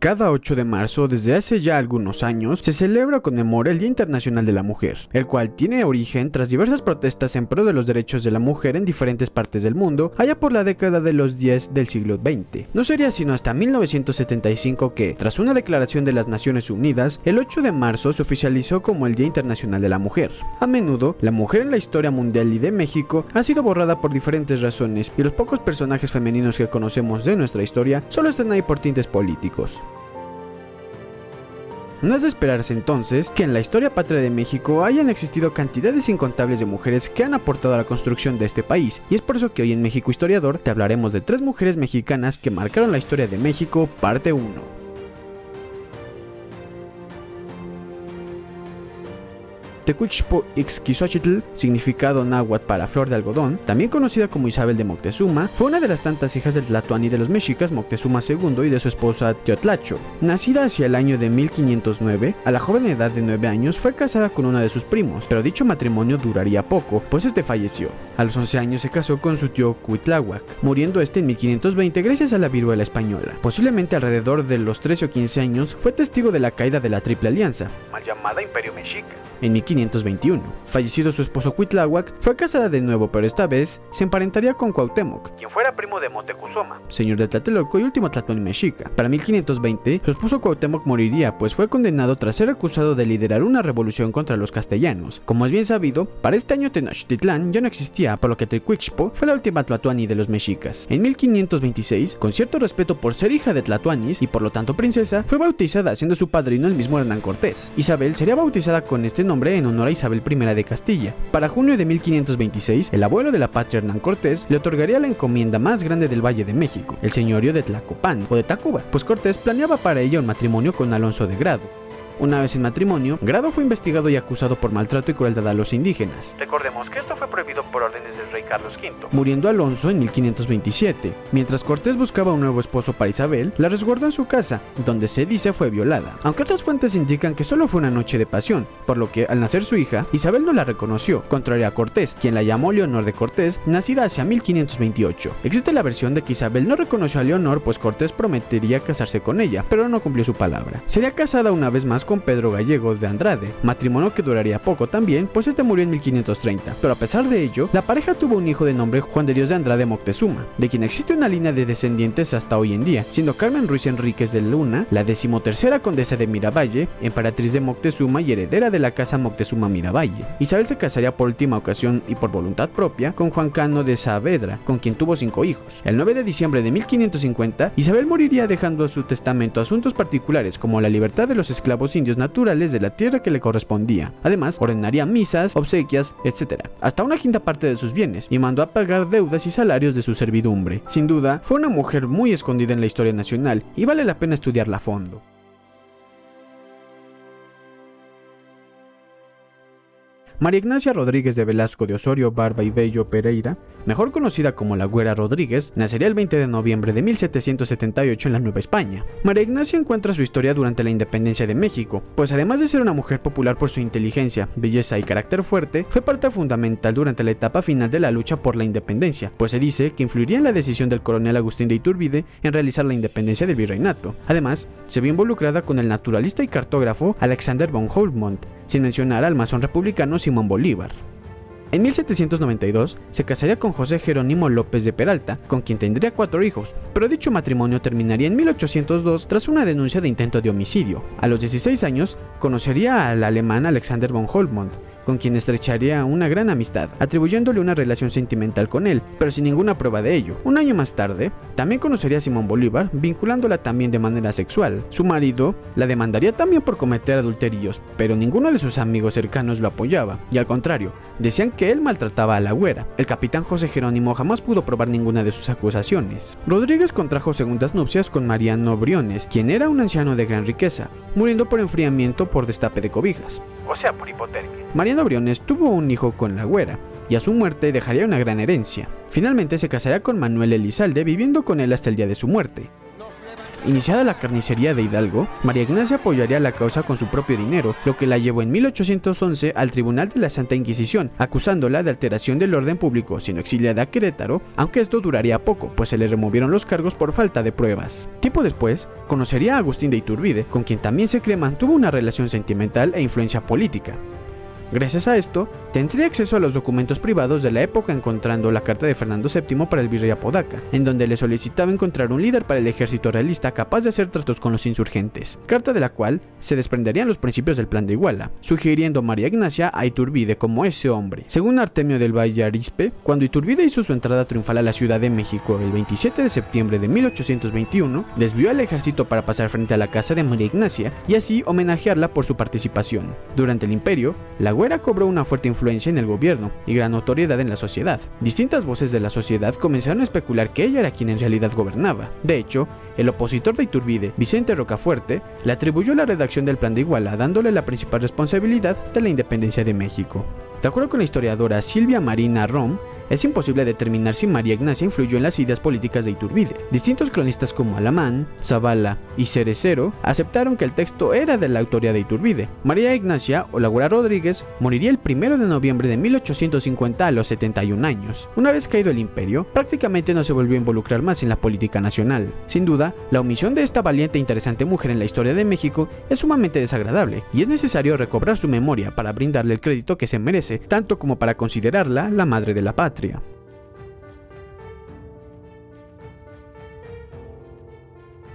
Cada 8 de marzo, desde hace ya algunos años, se celebra o conmemora el Día Internacional de la Mujer, el cual tiene origen tras diversas protestas en pro de los derechos de la mujer en diferentes partes del mundo, allá por la década de los 10 del siglo XX. No sería sino hasta 1975 que, tras una declaración de las Naciones Unidas, el 8 de marzo se oficializó como el Día Internacional de la Mujer. A menudo, la mujer en la historia mundial y de México ha sido borrada por diferentes razones, y los pocos personajes femeninos que conocemos de nuestra historia solo están ahí por tintes políticos. No es de esperarse entonces que en la historia patria de México hayan existido cantidades incontables de mujeres que han aportado a la construcción de este país, y es por eso que hoy en México Historiador te hablaremos de 3 mujeres mexicanas que marcaron la historia de México, parte 1. Tecuichpo Ixquizochitl, significado náhuatl para flor de algodón, también conocida como Isabel de Moctezuma, fue una de las tantas hijas del tlatoani de los mexicas Moctezuma II y de su esposa Teotlacho. Nacida hacia el año de 1509, a la joven edad de 9 años fue casada con uno de sus primos, pero dicho matrimonio duraría poco, pues este falleció. A los 11 años se casó con su tío Cuitláhuac, muriendo este en 1520 gracias a la viruela española. Posiblemente alrededor de los 13 o 15 años fue testigo de la caída de la Triple Alianza, mal llamada Imperio Mexica, en 1521. Fallecido su esposo Cuitláhuac, fue casada de nuevo, pero esta vez se emparentaría con Cuauhtémoc, quien fuera primo de Moctezuma, señor de Tlatelolco y último tlatoani mexica. Para 1520, su esposo Cuauhtémoc moriría, pues fue condenado tras ser acusado de liderar una revolución contra los castellanos. Como es bien sabido, para este año Tenochtitlán ya no existía, por lo que Tecuichpo fue la última tlatoani de los mexicas. En 1526, con cierto respeto por ser hija de tlatoanis y por lo tanto princesa, fue bautizada, siendo su padrino el mismo Hernán Cortés. Isabel sería bautizada con este nombre en honor a Isabel I de Castilla. Para junio de 1526, el abuelo de la patria Hernán Cortés le otorgaría la encomienda más grande del Valle de México, el señorío de Tlacopan o de Tacuba, pues Cortés planeaba para ella un matrimonio con Alonso de Grado. Una vez en matrimonio, Grado fue investigado y acusado por maltrato y crueldad a los indígenas. Recordemos que esto fue prohibido por órdenes del rey Carlos V, muriendo Alonso en 1527. Mientras Cortés buscaba un nuevo esposo para Isabel, la resguardó en su casa, donde se dice fue violada. Aunque otras fuentes indican que solo fue una noche de pasión, por lo que al nacer su hija, Isabel no la reconoció, contrario a Cortés, quien la llamó Leonor de Cortés, nacida hacia 1528. Existe la versión de que Isabel no reconoció a Leonor, pues Cortés prometería casarse con ella, pero no cumplió su palabra. Sería casada una vez más con Pedro Gallego de Andrade, matrimonio que duraría poco también, pues este murió en 1530, pero a pesar de ello, la pareja tuvo un hijo de nombre Juan de Dios de Andrade Moctezuma, de quien existe una línea de descendientes hasta hoy en día, siendo Carmen Ruiz Enríquez de Luna la 13ª condesa de Miravalle, emperatriz de Moctezuma y heredera de la casa Moctezuma Miravalle. Isabel se casaría por última ocasión y por voluntad propia con Juan Cano de Saavedra, con quien tuvo 5 hijos. El 9 de diciembre de 1550, Isabel moriría dejando a su testamento asuntos particulares como la libertad de los esclavos indios naturales de la tierra que le correspondía. Además, ordenaría misas, obsequias, etc., hasta una quinta parte de sus bienes, y mandó a pagar deudas y salarios de su servidumbre. Sin duda, fue una mujer muy escondida en la historia nacional, y vale la pena estudiarla a fondo. María Ignacia Rodríguez de Velasco de Osorio Barba y Bello Pereira, mejor conocida como la Güera Rodríguez, nacería el 20 de noviembre de 1778 en la Nueva España. María Ignacia encuentra su historia durante la independencia de México, pues además de ser una mujer popular por su inteligencia, belleza y carácter fuerte, fue parte fundamental durante la etapa final de la lucha por la independencia, pues se dice que influiría en la decisión del coronel Agustín de Iturbide en realizar la independencia del virreinato. Además, se vio involucrada con el naturalista y cartógrafo Alexander von Humboldt, sin mencionar al masón republicano Simón Bolívar. En 1792 se casaría con José Jerónimo López de Peralta, con quien tendría 4 hijos, pero dicho matrimonio terminaría en 1802 tras una denuncia de intento de homicidio. A los 16 años conocería al alemán Alexander von Humboldt, con quien estrecharía una gran amistad, atribuyéndole una relación sentimental con él, pero sin ninguna prueba de ello. Un año más tarde, también conocería a Simón Bolívar, vinculándola también de manera sexual. Su marido la demandaría también por cometer adulterios, pero ninguno de sus amigos cercanos lo apoyaba, y al contrario, decían que él maltrataba a la güera. El capitán José Jerónimo jamás pudo probar ninguna de sus acusaciones. Rodríguez contrajo segundas nupcias con Mariano Briones, quien era un anciano de gran riqueza, muriendo por enfriamiento por destape de cobijas, o sea, por hipotermia. Mariano Briones tuvo un hijo con la güera, y a su muerte dejaría una gran herencia. Finalmente se casaría con Manuel Elizalde, viviendo con él hasta el día de su muerte. Iniciada la carnicería de Hidalgo, María Ignacia apoyaría la causa con su propio dinero, lo que la llevó en 1811 al Tribunal de la Santa Inquisición, acusándola de alteración del orden público, siendo exiliada a Querétaro, aunque esto duraría poco, pues se le removieron los cargos por falta de pruebas. Tiempo después, conocería a Agustín de Iturbide, con quien también se cree mantuvo una relación sentimental e influencia política. Gracias a esto, tendría acceso a los documentos privados de la época, encontrando la carta de Fernando VII para el virrey Apodaca, en donde le solicitaba encontrar un líder para el ejército realista capaz de hacer tratos con los insurgentes, carta de la cual se desprenderían los principios del Plan de Iguala, sugiriendo María Ignacia a Iturbide como ese hombre. Según Artemio del Valle Arizpe, cuando Iturbide hizo su entrada triunfal a la Ciudad de México el 27 de septiembre de 1821, desvió al ejército para pasar frente a la casa de María Ignacia y así homenajearla por su participación. Durante el imperio, la güera cobró una fuerte influencia en el gobierno y gran notoriedad en la sociedad. Distintas voces de la sociedad comenzaron a especular que ella era quien en realidad gobernaba. De hecho, el opositor de Iturbide, Vicente Rocafuerte, le atribuyó la redacción del Plan de Iguala, dándole la principal responsabilidad de la independencia de México. De acuerdo con la historiadora Silvia Marina Rom, es imposible determinar si María Ignacia influyó en las ideas políticas de Iturbide. Distintos cronistas como Alamán, Zavala y Cerecero aceptaron que el texto era de la autoría de Iturbide. María Ignacia o la güera Rodríguez moriría el 1 de noviembre de 1850 a los 71 años. Una vez caído el imperio, prácticamente no se volvió a involucrar más en la política nacional. Sin duda, la omisión de esta valiente e interesante mujer en la historia de México es sumamente desagradable, y es necesario recobrar su memoria para brindarle el crédito que se merece, tanto como para considerarla la madre de la patria.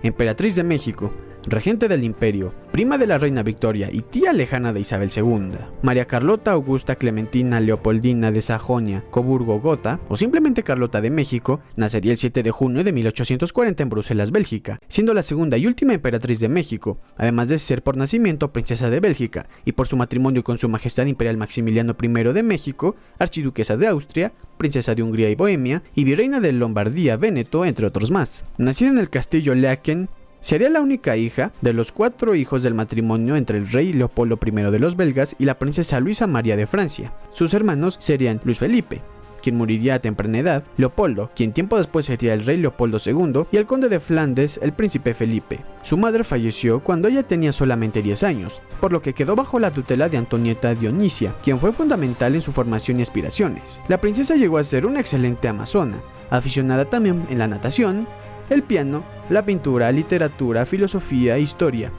Emperatriz de México, regente del imperio, prima de la reina Victoria y tía lejana de Isabel II, María Carlota Augusta Clementina Leopoldina de Sajonia-Coburgo-Gotha, o simplemente Carlota de México, nacería el 7 de junio de 1840 en Bruselas, Bélgica, siendo la segunda y última emperatriz de México, además de ser por nacimiento princesa de Bélgica y por su matrimonio con su majestad imperial Maximiliano I de México, archiduquesa de Austria, princesa de Hungría y Bohemia y virreina de Lombardía, Véneto, entre otros más. Nacida en el castillo Leaken, sería la única hija de los 4 hijos del matrimonio entre el rey Leopoldo I de los belgas y la princesa Luisa María de Francia. Sus hermanos serían Luis Felipe, quien moriría a temprana edad, Leopoldo, quien tiempo después sería el rey Leopoldo II, y el conde de Flandes, el príncipe Felipe. Su madre falleció cuando ella tenía solamente 10 años, por lo que quedó bajo la tutela de Antonieta Dionisia, quien fue fundamental en su formación y aspiraciones. La princesa llegó a ser una excelente amazona, aficionada también en la natación, el piano, la pintura, literatura, filosofía e historia,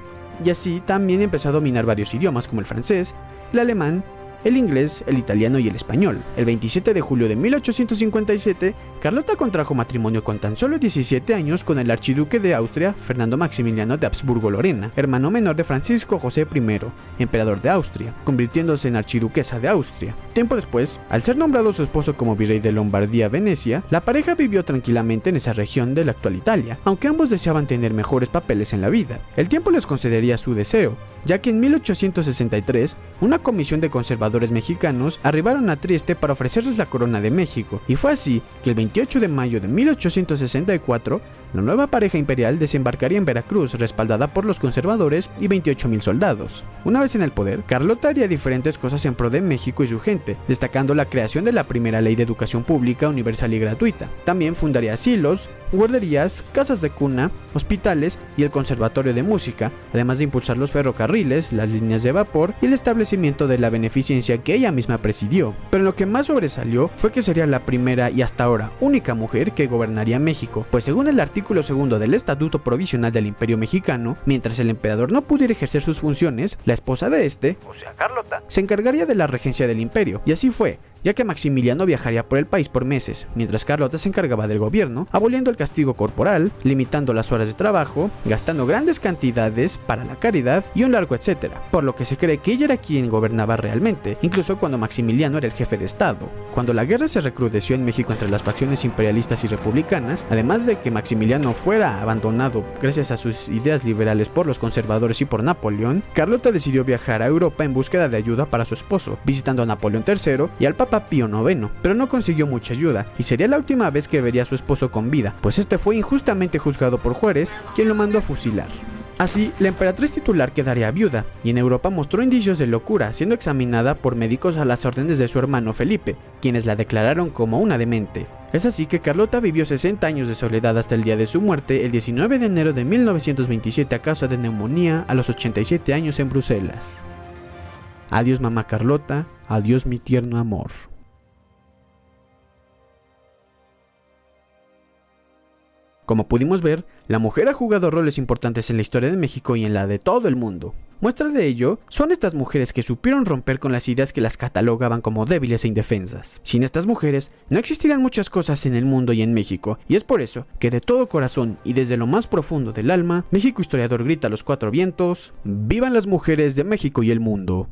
y así también empezó a dominar varios idiomas como el francés, el alemán, el inglés, el italiano y el español. El 27 de julio de 1857, Carlota contrajo matrimonio con tan solo 17 años con el archiduque de Austria, Fernando Maximiliano de Habsburgo-Lorena, hermano menor de Francisco José I, emperador de Austria, convirtiéndose en archiduquesa de Austria. Tiempo después, al ser nombrado su esposo como virrey de Lombardía-Venecia, la pareja vivió tranquilamente en esa región de la actual Italia, aunque ambos deseaban tener mejores papeles en la vida. El tiempo les concedería su deseo, ya que en 1863, una comisión de conservadores mexicanos arribaron a Trieste para ofrecerles la corona de México, y fue así que el 28 de mayo de 1864, la nueva pareja imperial desembarcaría en Veracruz, respaldada por los conservadores y 28,000 soldados. Una vez en el poder, Carlota haría diferentes cosas en pro de México y su gente, destacando la creación de la primera ley de educación pública universal y gratuita. También fundaría asilos, guarderías, casas de cuna, hospitales y el conservatorio de música, además de impulsar los ferrocarriles, las líneas de vapor y el establecimiento de la beneficencia que ella misma presidió. Pero lo que más sobresalió fue que sería la primera y hasta ahora única mujer que gobernaría México, pues según el artículo 2 del Estatuto Provisional del Imperio Mexicano, mientras el emperador no pudiera ejercer sus funciones, la esposa de este, o sea Carlota, se encargaría de la regencia del imperio, y así fue, ya que Maximiliano viajaría por el país por meses, mientras Carlota se encargaba del gobierno, aboliendo el castigo corporal, limitando las horas de trabajo, gastando grandes cantidades para la caridad y un largo etcétera, por lo que se cree que ella era quien gobernaba realmente, incluso cuando Maximiliano era el jefe de estado. Cuando la guerra se recrudeció en México entre las facciones imperialistas y republicanas, además de que Maximiliano fuera abandonado gracias a sus ideas liberales por los conservadores y por Napoleón, Carlota decidió viajar a Europa en búsqueda de ayuda para su esposo, visitando a Napoleón III y al Papa Pío IX, pero no consiguió mucha ayuda, y sería la última vez que vería a su esposo con vida, pues este fue injustamente juzgado por Juárez, quien lo mandó a fusilar. Así, la emperatriz titular quedaría viuda, y en Europa mostró indicios de locura, siendo examinada por médicos a las órdenes de su hermano Felipe, quienes la declararon como una demente. Es así que Carlota vivió 60 años de soledad hasta el día de su muerte, el 19 de enero de 1927 a causa de neumonía a los 87 años en Bruselas. Adiós mamá Carlota, adiós mi tierno amor. Como pudimos ver, la mujer ha jugado roles importantes en la historia de México y en la de todo el mundo. Muestra de ello son estas mujeres que supieron romper con las ideas que las catalogaban como débiles e indefensas. Sin estas mujeres, no existirían muchas cosas en el mundo y en México, y es por eso que de todo corazón y desde lo más profundo del alma, México Historiador grita a los 4 vientos: ¡vivan las mujeres de México y el mundo!